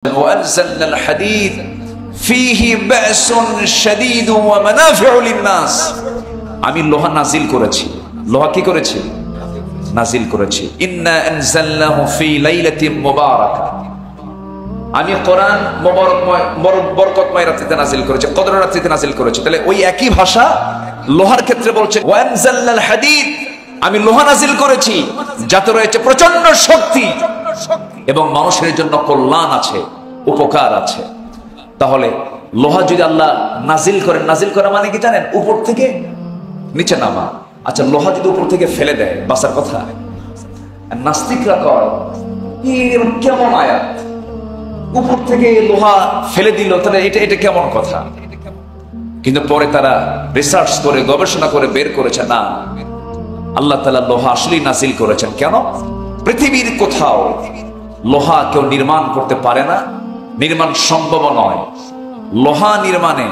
وأنزلنا الحديد فيه بأس شديد ومنافع للناس আমি লোহা নাজিল করেছি। লোহা কি করেছি? নাজিল করেছি। ইন্না আনজালনাহু ফি লাইলাতিন মুবারাকা, আমি কোরআন মুবারকময় বরকতময় রাতে নাজিল করেছি, কদরের রাতে নাজিল করেছি। তাহলে ওই একই ভাষা লোহার ক্ষেত্রে বলছে ওয়ানজালনাল হাদিদ, আমি লোহা নাজিল করেছি যাতে রয়েছে প্রচন্ড শক্তি এবং মানুষের জন্য কল্যাণ আছে, উপকার আছে। তাহলে লোহা যদি আল্লাহ নাজিল করেন, নাজিল করা মানে কি জানেন? উপর থেকে নিচে নামা। আচ্ছা, লোহা যদি উপর থেকে ফেলে দেয় বাঁচার কথা? নাস্তিকরা কয় কেমন আয়াত, উপর থেকে লোহা ফেলে দিল, তাহলে এটা কেমন কথা? কিন্তু পরে তারা রিসার্চ করে গবেষণা করে বের করেছে না, আল্লাহ তাআলা লোহা আসলেই নাজিল করেছেন। কেন? পৃথিবীর কোথাও লোহা কেউ নির্মাণ করতে পারে না, নির্মাণ সম্ভব নয়। লোহা নির্মাণে,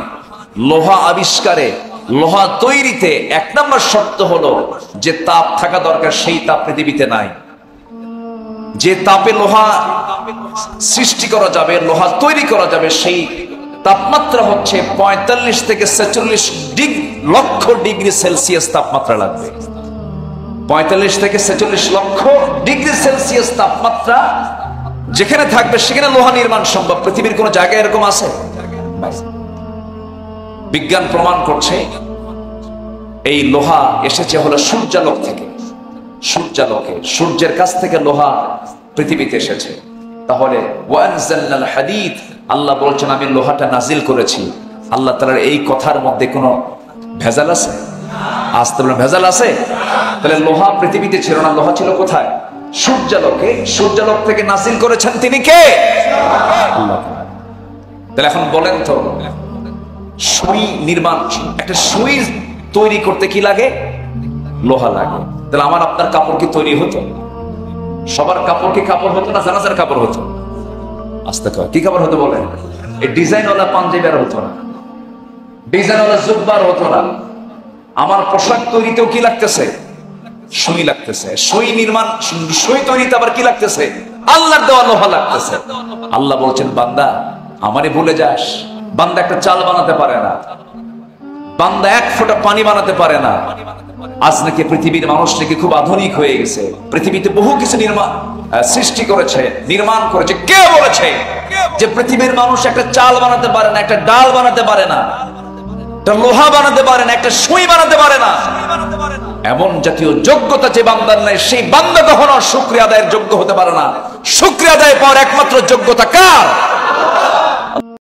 লোহা আবিষ্কারে, লোহা তৈরিতে এক নম্বর শর্ত হলো যে তাপ থাকা দরকার, সেই তাপ পৃথিবীতে নাই। যে তাপে লোহা সৃষ্টি করা যাবে, লোহা তৈরি করা যাবে, সেই তাপমাত্রা হচ্ছে 45 থেকে 46 লক্ষ ডিগ্রি সেলসিয়াস তাপমাত্রা লাগবে। 45 থেকে 46 লক্ষ ডিগ্রি সেলসিয়াস তাপমাত্রা যেখানে থাকবে সেখানে লোহা নির্মাণ সম্ভব। পৃথিবীর কোন জায়গায় এরকম আছে? বিজ্ঞান প্রমাণ করছে এই লোহা এসেছে হলো সূর্যালোক থেকে। সূর্যালোকে, সূর্যের কাছ থেকে লোহা পৃথিবীতে এসেছে। তাহলে ওয়ানজালনাল হাদিদ, আল্লাহ বলছেন আমি লোহাটা নাজিল করেছি। আল্লাহ তাআলার এই কথার মধ্যে কোনো ভেজাল আছে? আসতে বলেন ভেজাল আছে? তাহলে লোহা পৃথিবীতে ছিল না, লোহা ছিল কোথায়? সূর্যালোকে। সূর্যালোক থেকে নাজিল করেছেন তিনি কে? আল্লাহ। তাহলে এখন বলেন তো, সুই নির্মাণ, একটা সুই তৈরি করতে কি লাগে? লোহা লাগে। তাহলে আমার আপনার কাপড় কি তৈরি হতো? সবার কাপড় কি কাপড় হতো না জানাজার কাপড় হতো? আস্তে কয় কি কাপড় হতো বলেন? এই ডিজাইনওয়ালা পাঞ্জাবি আর হতো না, ডিজাইনওয়ালা জুব্বার হতো না। আমার পোশাক তৈরিতেও কি লাগতেছে? সুই লাগতেছে। সুই নির্মাণ, সুই তৈরিতে আবার কি লাগতেছে? আল্লাহর দেওয়া লোহা লাগতেছে। আল্লাহ বলছেন বান্দা আমারে ভুলে যাস। বান্দা একটা চাল বানাতে পারে না, বান্দা এক ফোঁটা পানি বানাতে পারে না। আজ নাকি পৃথিবীর মানুষ নাকি খুব আধুনিক হয়ে গেছে, পৃথিবীতে বহু কিছু সৃষ্টি করেছে, নির্মাণ করেছে। কে বলেছে যে পৃথিবীর মানুষ একটা চাল বানাতে পারে না, একটা ডাল বানাতে পারে না, একটা লোহা বানাতে পারে না, একটা সুই বানাতে পারে না? এমন জাতীয় যোগ্যতা যে বান্দার নাই, সেই বান্দা কখনো শুকরিয়া আদায়ের যোগ্য হতে পারে না। শুকরিয়া আদায় পাওয়ার একমাত্র যোগ্যতা কার?